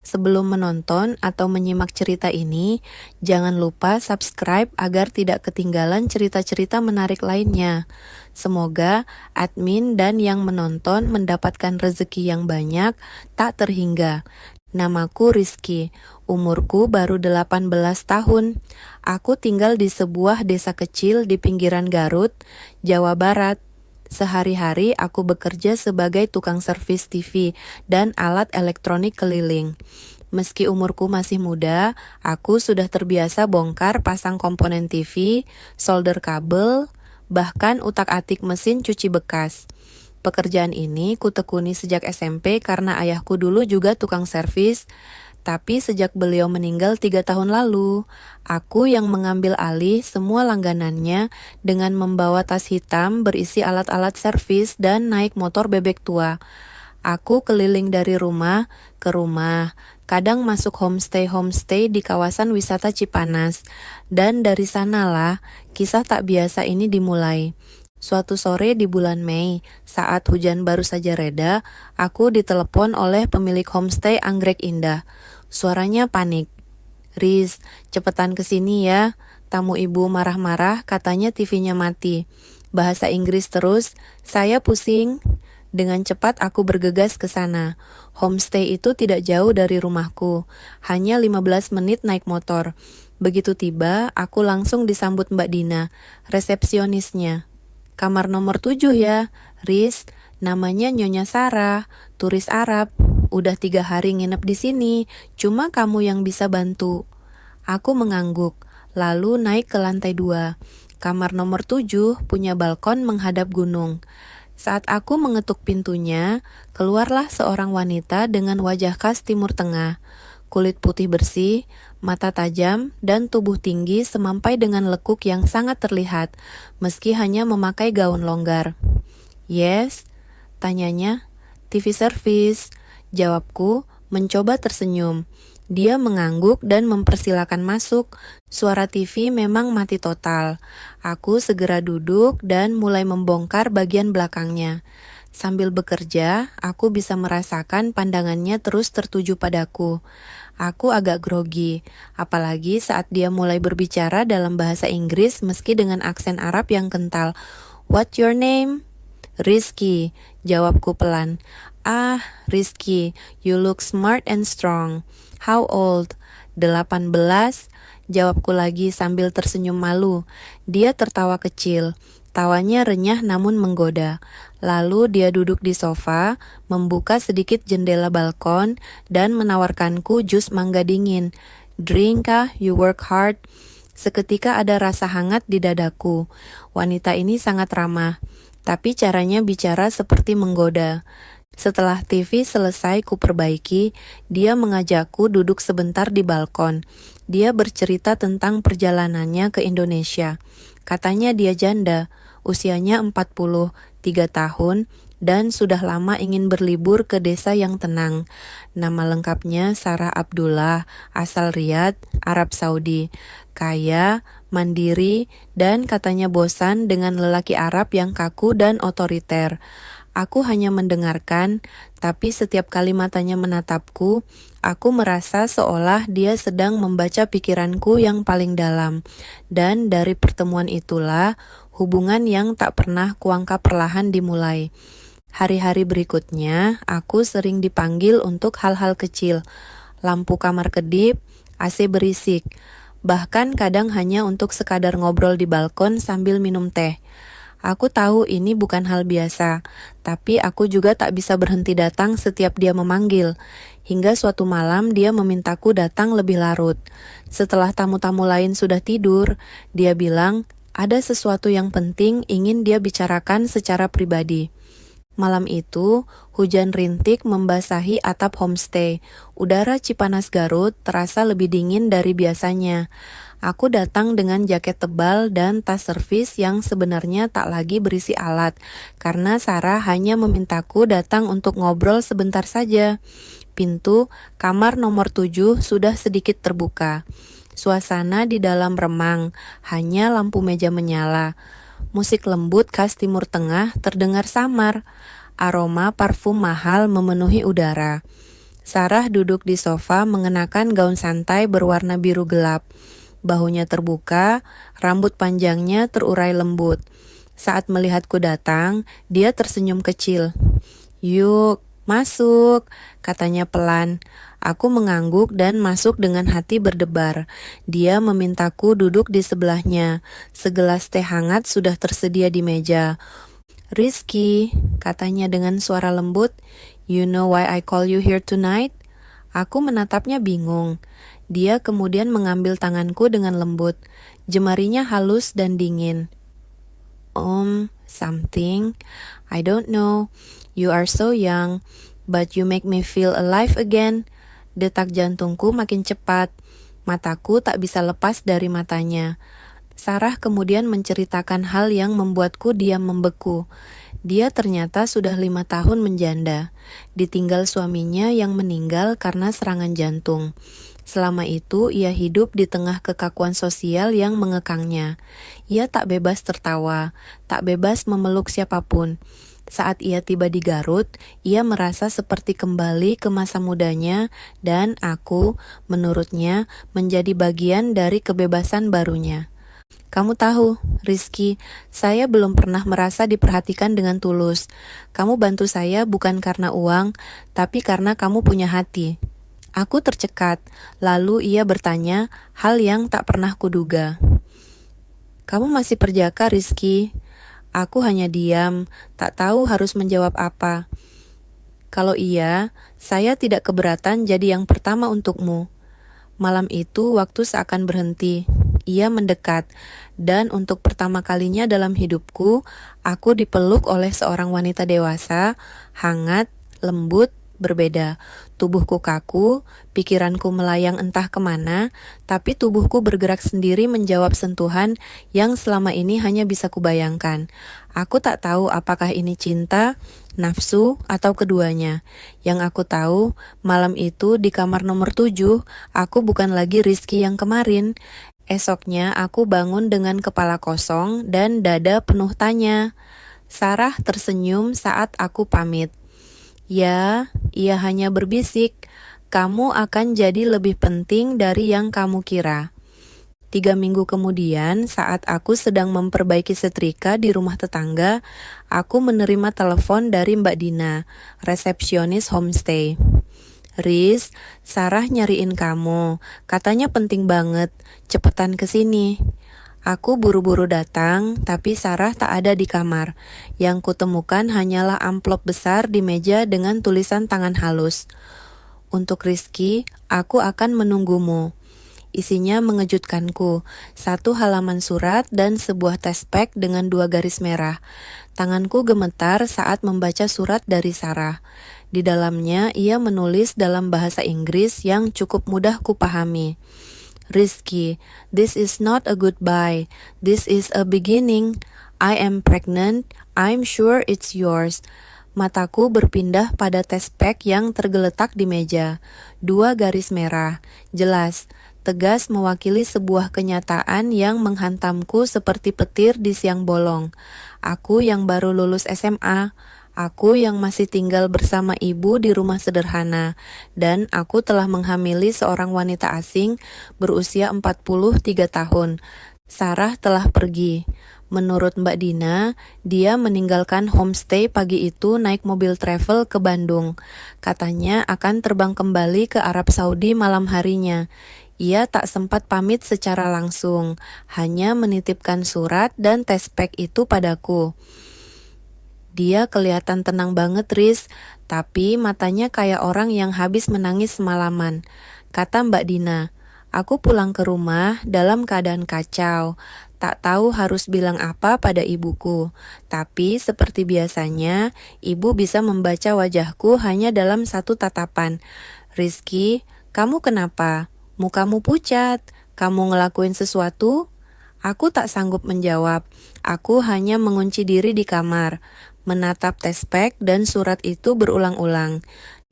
Sebelum menonton atau menyimak cerita ini, jangan lupa subscribe agar tidak ketinggalan cerita-cerita menarik lainnya. Semoga admin dan yang menonton mendapatkan rezeki yang banyak, tak terhingga. Namaku Rizky, umurku baru 18 tahun. Aku tinggal di sebuah desa kecil di pinggiran Garut, Jawa Barat. Sehari-hari aku bekerja sebagai tukang servis TV dan alat elektronik keliling. Meski umurku masih muda, aku sudah terbiasa bongkar pasang komponen TV, solder kabel, bahkan utak-atik mesin cuci bekas. Pekerjaan ini kutekuni sejak SMP karena ayahku dulu juga tukang servis, tapi sejak beliau meninggal 3 tahun lalu, aku yang mengambil alih semua langganannya dengan membawa tas hitam berisi alat-alat servis dan naik motor bebek tua. Aku keliling dari rumah ke rumah, kadang masuk homestay di kawasan wisata Cipanas, dan dari sanalah kisah tak biasa ini dimulai. Suatu sore di bulan Mei, saat hujan baru saja reda, aku ditelepon oleh pemilik homestay Anggrek Indah. Suaranya panik. "Riz, cepetan kesini ya. Tamu ibu marah-marah, katanya TV-nya mati." Bahasa Inggris terus, saya pusing. Dengan cepat aku bergegas ke sana. Homestay itu tidak jauh dari rumahku, hanya 15 menit naik motor. Begitu tiba, aku langsung disambut Mbak Dina, resepsionisnya. "Kamar nomor 7 ya, Riz. Namanya Nyonya Sarah, turis Arab. Udah 3 hari nginep di sini, cuma kamu yang bisa bantu." Aku mengangguk, lalu naik ke lantai 2. Kamar nomor 7 punya balkon menghadap gunung. Saat aku mengetuk pintunya, keluarlah seorang wanita dengan wajah khas Timur Tengah. Kulit putih bersih, mata tajam, dan tubuh tinggi semampai dengan lekuk yang sangat terlihat, meski hanya memakai gaun longgar. "Yes?" tanyanya. "TV service," jawabku, mencoba tersenyum. Dia mengangguk dan mempersilakan masuk. Suara TV memang mati total. Aku segera duduk dan mulai membongkar bagian belakangnya. Sambil bekerja, aku bisa merasakan pandangannya terus tertuju padaku. Aku agak grogi, apalagi saat dia mulai berbicara dalam bahasa Inggris meski dengan aksen Arab yang kental. "What your name?" "Rizky," jawabku pelan. "Ah, Rizky, you look smart and strong. How old?" 18, jawabku lagi sambil tersenyum malu. Dia tertawa kecil. Tawanya renyah namun menggoda. Lalu dia duduk di sofa, membuka sedikit jendela balkon, dan menawarkanku jus mangga dingin. "Drink kah? You work hard." Seketika ada rasa hangat di dadaku. Wanita ini sangat ramah, tapi caranya bicara seperti menggoda. Setelah TV selesai kuperbaiki, dia mengajakku duduk sebentar di balkon. Dia bercerita tentang perjalanannya ke Indonesia. Katanya dia janda, usianya 43 tahun, dan sudah lama ingin berlibur ke desa yang tenang. Nama lengkapnya Sarah Abdullah, asal Riyadh, Arab Saudi. Kaya, mandiri, dan katanya bosan dengan lelaki Arab yang kaku dan otoriter. Aku hanya mendengarkan, tapi setiap kali matanya menatapku, aku merasa seolah dia sedang membaca pikiranku yang paling dalam. Dan dari pertemuan itulah, hubungan yang tak pernah kuangka perlahan dimulai. Hari-hari berikutnya, aku sering dipanggil untuk hal-hal kecil. Lampu kamar kedip, AC berisik. Bahkan kadang hanya untuk sekadar ngobrol di balkon sambil minum teh. Aku tahu ini bukan hal biasa, tapi aku juga tak bisa berhenti datang setiap dia memanggil. Hingga suatu malam dia memintaku datang lebih larut. Setelah tamu-tamu lain sudah tidur, dia bilang ada sesuatu yang penting ingin dia bicarakan secara pribadi. Malam itu, hujan rintik membasahi atap homestay. Udara Cipanas Garut terasa lebih dingin dari biasanya. Aku datang dengan jaket tebal dan tas servis yang sebenarnya tak lagi berisi alat, karena Sarah hanya memintaku datang untuk ngobrol sebentar saja. Pintu kamar nomor 7 sudah sedikit terbuka. Suasana di dalam remang, hanya lampu meja menyala. Musik lembut khas Timur Tengah terdengar samar. Aroma parfum mahal memenuhi udara. Sarah duduk di sofa mengenakan gaun santai berwarna biru gelap. Bahunya terbuka, rambut panjangnya terurai lembut. Saat melihatku datang, dia tersenyum kecil. "Yuk, masuk," katanya pelan. Aku mengangguk dan masuk dengan hati berdebar. Dia memintaku duduk di sebelahnya. Segelas teh hangat sudah tersedia di meja. "Rizky," katanya dengan suara lembut, "you know why I call you here tonight?" Aku menatapnya bingung. Dia kemudian mengambil tanganku dengan lembut. Jemarinya halus dan dingin. Something. I don't know. You are so young, but you make me feel alive again." Detak jantungku makin cepat. Mataku tak bisa lepas dari matanya. Sarah kemudian menceritakan hal yang membuatku diam membeku. Dia ternyata sudah 5 tahun menjanda. Ditinggal suaminya yang meninggal karena serangan jantung. Selama itu ia hidup di tengah kekakuan sosial yang mengekangnya. Ia tak bebas tertawa, tak bebas memeluk siapapun. Saat ia tiba di Garut, ia merasa seperti kembali ke masa mudanya dan aku, menurutnya, menjadi bagian dari kebebasan barunya. "Kamu tahu, Rizky, saya belum pernah merasa diperhatikan dengan tulus. Kamu bantu saya bukan karena uang, tapi karena kamu punya hati." Aku tercekat, lalu ia bertanya hal yang tak pernah kuduga. "Kamu masih perjaka, Rizky?" Aku hanya diam, tak tahu harus menjawab apa. "Kalau iya, saya tidak keberatan jadi yang pertama untukmu." Malam itu waktu seakan berhenti. Ia mendekat, dan untuk pertama kalinya dalam hidupku, aku dipeluk oleh seorang wanita dewasa, hangat, lembut, berbeda. Tubuhku kaku, pikiranku melayang entah kemana, tapi tubuhku bergerak sendiri menjawab sentuhan yang selama ini hanya bisa kubayangkan. Aku tak tahu apakah ini cinta, nafsu, atau keduanya. Yang aku tahu, malam itu di kamar nomor 7, aku bukan lagi Rizky yang kemarin. Esoknya aku bangun dengan kepala kosong dan dada penuh tanya. Sarah tersenyum saat aku pamit. "Ya, ia hanya berbisik, kamu akan jadi lebih penting dari yang kamu kira." 3 minggu kemudian, saat aku sedang memperbaiki setrika di rumah tetangga, aku menerima telepon dari Mbak Dina, resepsionis homestay. "Riz, Sarah nyariin kamu, katanya penting banget, cepetan kesini." Aku buru-buru datang, tapi Sarah tak ada di kamar. Yang kutemukan hanyalah amplop besar di meja dengan tulisan tangan halus. "Untuk Rizky, aku akan menunggumu." Isinya mengejutkanku. 1 halaman surat dan sebuah tespek dengan 2 garis merah. Tanganku gemetar saat membaca surat dari Sarah. Di dalamnya ia menulis dalam bahasa Inggris yang cukup mudah kupahami. "Rizky, this is not a goodbye. This is a beginning. I am pregnant. I'm sure it's yours." Mataku berpindah pada tespek yang tergeletak di meja. 2 garis merah. Jelas, tegas mewakili sebuah kenyataan yang menghantamku seperti petir di siang bolong. Aku yang baru lulus SMA. Aku yang masih tinggal bersama ibu di rumah sederhana, dan aku telah menghamili seorang wanita asing berusia 43 tahun. Sarah telah pergi. Menurut Mbak Dina, dia meninggalkan homestay pagi itu naik mobil travel ke Bandung. Katanya akan terbang kembali ke Arab Saudi malam harinya. Ia tak sempat pamit secara langsung, hanya menitipkan surat dan tespek itu padaku. "Dia kelihatan tenang banget, Riz, tapi matanya kayak orang yang habis menangis semalaman," kata Mbak Dina. Aku pulang ke rumah dalam keadaan kacau. Tak tahu harus bilang apa pada ibuku. Tapi seperti biasanya, ibu bisa membaca wajahku hanya dalam 1 tatapan. "Rizky, kamu kenapa? Mukamu pucat. Kamu ngelakuin sesuatu?" Aku tak sanggup menjawab. Aku hanya mengunci diri di kamar, menatap tespek dan surat itu berulang-ulang.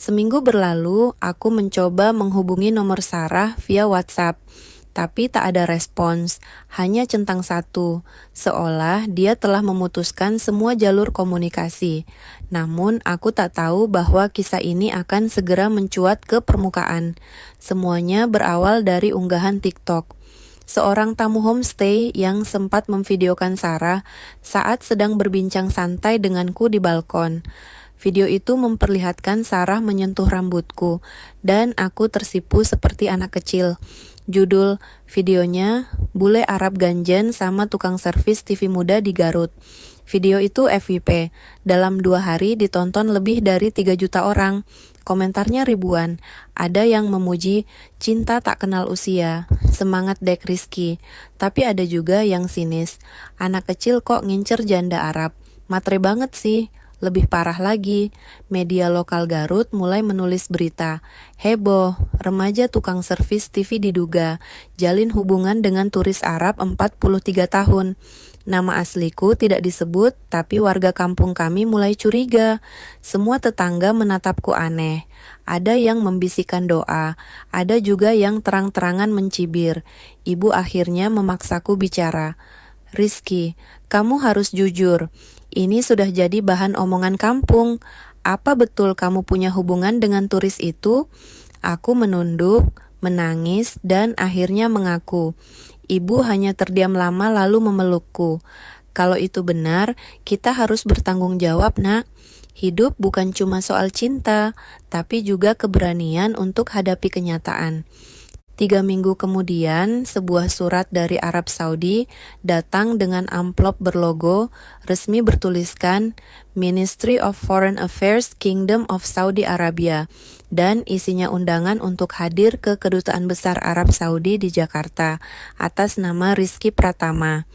Seminggu berlalu, aku mencoba menghubungi nomor Sarah via WhatsApp, Tapi tak ada respons, hanya centang satu, seolah dia telah memutuskan semua jalur komunikasi. Namun aku tak tahu bahwa kisah ini akan segera mencuat ke permukaan. Semuanya berawal dari unggahan TikTok. Seorang tamu homestay yang sempat memvideokan Sarah saat sedang berbincang santai denganku di balkon. Video itu memperlihatkan Sarah menyentuh rambutku, dan aku tersipu seperti anak kecil. Judul videonya, Bule Arab Ganjen sama tukang servis TV muda di Garut. Video itu FYP, dalam 2 hari ditonton lebih dari 3 juta orang. Komentarnya ribuan, ada yang memuji, cinta tak kenal usia, semangat Dek Rizky. Tapi ada juga yang sinis, anak kecil kok ngincer janda Arab, matre banget sih. Lebih parah lagi, media lokal Garut mulai menulis berita. Heboh, remaja tukang servis TV diduga jalin hubungan dengan turis Arab 43 tahun. Nama asliku tidak disebut, tapi warga kampung kami mulai curiga. Semua tetangga menatapku aneh. Ada yang membisikkan doa, ada juga yang terang-terangan mencibir. Ibu akhirnya memaksaku bicara. Rizky, kamu harus jujur. Ini sudah jadi bahan omongan kampung. Apa betul kamu punya hubungan dengan turis itu? Aku menunduk, menangis, dan akhirnya mengaku. Ibu hanya terdiam lama lalu memelukku. Kalau itu benar, kita harus bertanggung jawab, Nak. Hidup bukan cuma soal cinta, tapi juga keberanian untuk hadapi kenyataan. 3 minggu kemudian, sebuah surat dari Arab Saudi datang dengan amplop berlogo, resmi bertuliskan Ministry of Foreign Affairs Kingdom of Saudi Arabia, dan isinya undangan untuk hadir ke Kedutaan Besar Arab Saudi di Jakarta atas nama Rizky Pratama.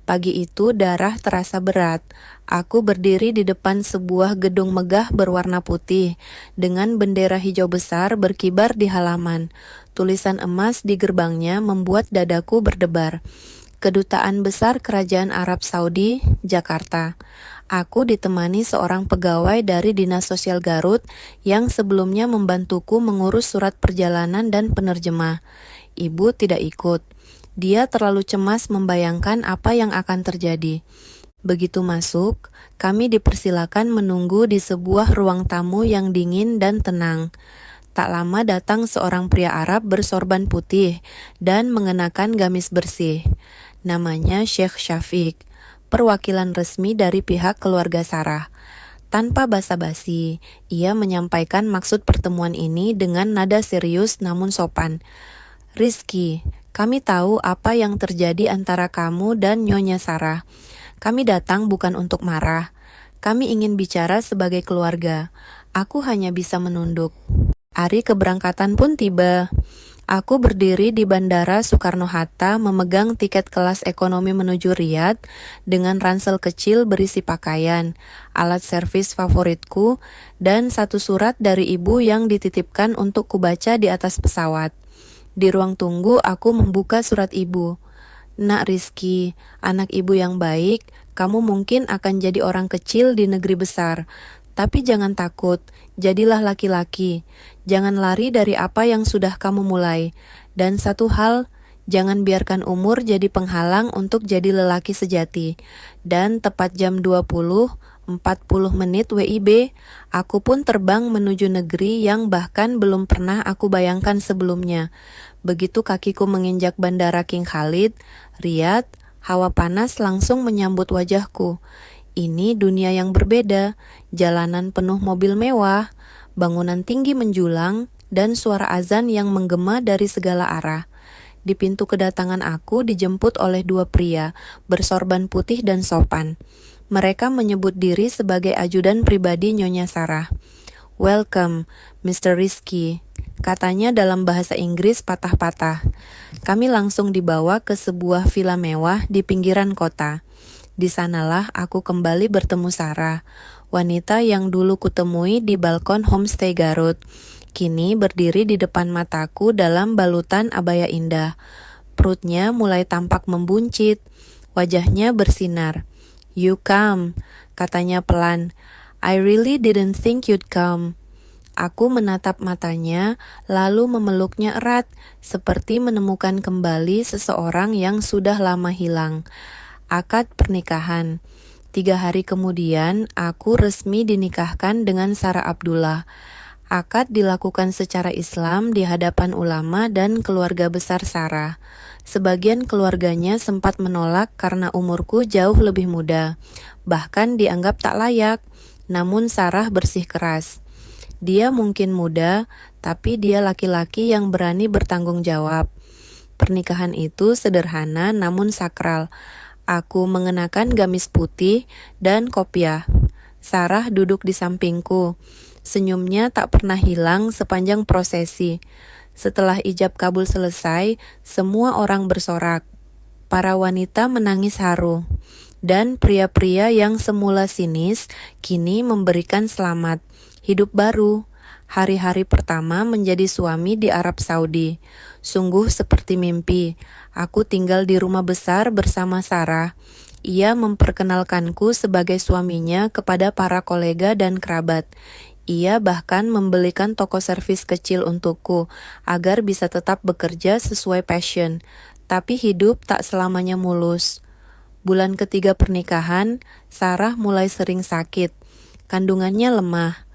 Pagi itu darah terasa berat. Aku berdiri di depan sebuah gedung megah berwarna putih dengan bendera hijau besar berkibar di halaman. Tulisan emas di gerbangnya membuat dadaku berdebar. Kedutaan Besar Kerajaan Arab Saudi, Jakarta. Aku ditemani seorang pegawai dari Dinas Sosial Garut yang sebelumnya membantuku mengurus surat perjalanan dan penerjemah. Ibu tidak ikut. Dia terlalu cemas membayangkan apa yang akan terjadi. Begitu masuk, kami dipersilakan menunggu di sebuah ruang tamu yang dingin dan tenang. Tak lama datang seorang pria Arab bersorban putih dan mengenakan gamis bersih. Namanya Sheikh Syafiq, perwakilan resmi dari pihak keluarga Sarah. Tanpa basa-basi, ia menyampaikan maksud pertemuan ini dengan nada serius namun sopan. Rizky, kami tahu apa yang terjadi antara kamu dan Nyonya Sarah. Kami datang bukan untuk marah. Kami ingin bicara sebagai keluarga. Aku hanya bisa menunduk. Hari keberangkatan pun tiba. Aku berdiri di Bandara Soekarno-Hatta memegang tiket kelas ekonomi menuju Riyadh dengan ransel kecil berisi pakaian, alat servis favoritku, dan satu surat dari ibu yang dititipkan untuk kubaca di atas pesawat. Di ruang tunggu aku membuka surat ibu. Nak Rizky, anak ibu yang baik, kamu mungkin akan jadi orang kecil di negeri besar. Tapi jangan takut, jadilah laki-laki. Jangan lari dari apa yang sudah kamu mulai. Dan satu hal, jangan biarkan umur jadi penghalang untuk jadi lelaki sejati. Dan tepat jam 20:40 WIB, aku pun terbang menuju negeri yang bahkan belum pernah aku bayangkan sebelumnya. Begitu kakiku menginjak Bandara King Khalid, Riyadh, hawa panas langsung menyambut wajahku. Ini dunia yang berbeda, jalanan penuh mobil mewah, bangunan tinggi menjulang, dan suara azan yang menggema dari segala arah. Di pintu kedatangan aku dijemput oleh 2 pria, bersorban putih dan sopan. Mereka menyebut diri sebagai ajudan pribadi Nyonya Sarah. Welcome, Mr. Rizky, katanya dalam bahasa Inggris patah-patah. Kami langsung dibawa ke sebuah villa mewah di pinggiran kota. Di sanalah aku kembali bertemu Sarah, wanita yang dulu kutemui di balkon homestay Garut. Kini berdiri di depan mataku dalam balutan abaya indah. Perutnya mulai tampak membuncit, wajahnya bersinar. You come, katanya pelan. I really didn't think you'd come. Aku menatap matanya, lalu memeluknya erat, seperti menemukan kembali seseorang yang sudah lama hilang. Akad pernikahan. 3 hari kemudian, aku resmi dinikahkan dengan Sarah Abdullah. Akad dilakukan secara Islam di hadapan ulama dan keluarga besar Sarah. Sebagian keluarganya sempat menolak karena umurku jauh lebih muda. Bahkan dianggap tak layak. Namun Sarah bersikeras. Dia mungkin muda, tapi dia laki-laki yang berani bertanggung jawab. Pernikahan itu sederhana namun sakral. Aku mengenakan gamis putih dan kopiah. Sarah duduk di sampingku. Senyumnya tak pernah hilang sepanjang prosesi. Setelah ijab kabul selesai, semua orang bersorak. Para wanita menangis haru. Dan pria-pria yang semula sinis kini memberikan selamat. Hidup baru. Hari-hari pertama menjadi suami di Arab Saudi. Sungguh seperti mimpi. Aku tinggal di rumah besar bersama Sarah. Ia memperkenalkanku sebagai suaminya kepada para kolega dan kerabat. Ia bahkan membelikan toko servis kecil untukku agar bisa tetap bekerja sesuai passion. Tapi hidup tak selamanya mulus. Bulan ketiga pernikahan, Sarah mulai sering sakit. Kandungannya lemah.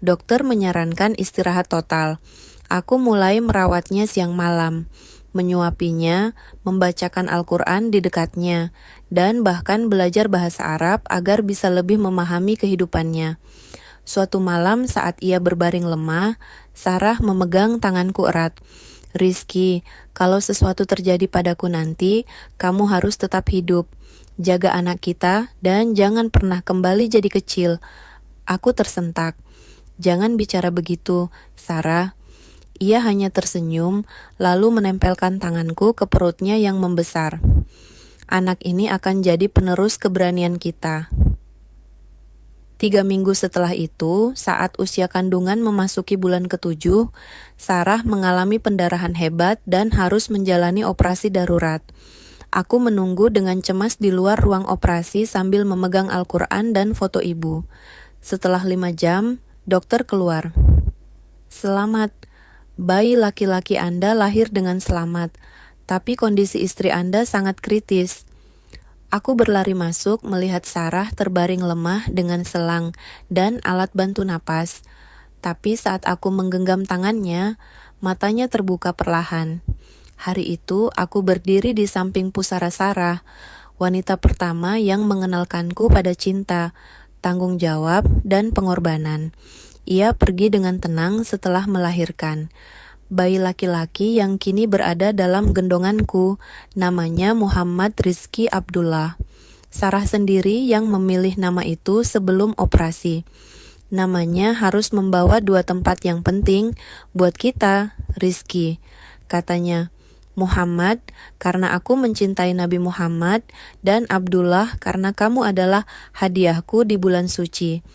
Dokter menyarankan istirahat total. Aku mulai merawatnya siang malam, menyuapinya, membacakan Al-Quran di dekatnya, dan bahkan belajar bahasa Arab agar bisa lebih memahami kehidupannya. Suatu malam saat ia berbaring lemah, Sarah memegang tanganku erat. Rizky, kalau sesuatu terjadi padaku nanti, kamu harus tetap hidup. Jaga anak kita dan jangan pernah kembali jadi kecil. Aku tersentak. Jangan bicara begitu, Sarah. Ia hanya tersenyum, lalu menempelkan tanganku ke perutnya yang membesar. Anak ini akan jadi penerus keberanian kita. 3 minggu setelah itu, saat usia kandungan memasuki bulan ke-7, Sarah mengalami pendarahan hebat dan harus menjalani operasi darurat. Aku menunggu dengan cemas di luar ruang operasi sambil memegang Al-Quran dan foto ibu. Setelah 5 jam, dokter keluar. Selamat, bayi laki-laki Anda lahir dengan selamat, tapi kondisi istri Anda sangat kritis. Aku berlari masuk melihat Sarah terbaring lemah dengan selang dan alat bantu napas. Tapi saat aku menggenggam tangannya, matanya terbuka perlahan. Hari itu aku berdiri di samping pusara Sarah, wanita pertama yang mengenalkanku pada cinta, tanggung jawab, dan pengorbanan. Ia pergi dengan tenang setelah melahirkan. Bayi laki-laki yang kini berada dalam gendonganku, namanya Muhammad Rizky Abdullah. Sarah sendiri yang memilih nama itu sebelum operasi. Namanya harus membawa 2 tempat yang penting buat kita, Rizky. Katanya, Muhammad karena aku mencintai Nabi Muhammad, dan Abdullah karena kamu adalah hadiahku di bulan suci.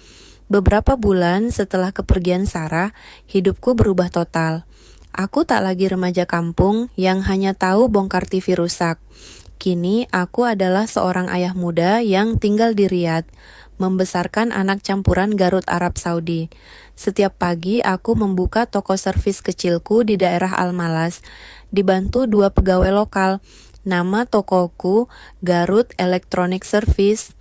Beberapa bulan setelah kepergian Sarah, hidupku berubah total. Aku tak lagi remaja kampung yang hanya tahu bongkar TV rusak. Kini aku adalah seorang ayah muda yang tinggal di Riyadh, membesarkan anak campuran Garut Arab Saudi. Setiap pagi aku membuka toko servis kecilku di daerah Al-Malas, dibantu 2 pegawai lokal. Nama tokoku Garut Electronic Service.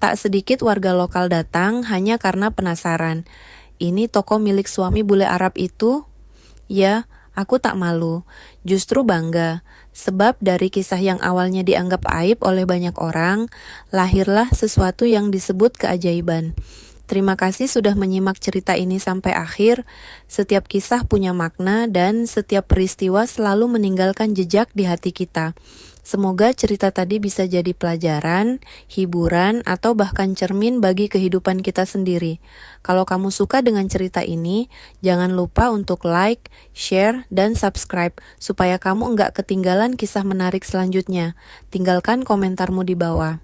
Tak sedikit warga lokal datang hanya karena penasaran. Ini toko milik suami bule Arab itu? Ya, aku tak malu. Justru bangga. Sebab dari kisah yang awalnya dianggap aib oleh banyak orang, lahirlah sesuatu yang disebut keajaiban. Terima kasih sudah menyimak cerita ini sampai akhir. Setiap kisah punya makna dan setiap peristiwa selalu meninggalkan jejak di hati kita. Semoga cerita tadi bisa jadi pelajaran, hiburan, atau bahkan cermin bagi kehidupan kita sendiri. Kalau kamu suka dengan cerita ini, jangan lupa untuk like, share, dan subscribe supaya kamu nggak ketinggalan kisah menarik selanjutnya. Tinggalkan komentarmu di bawah.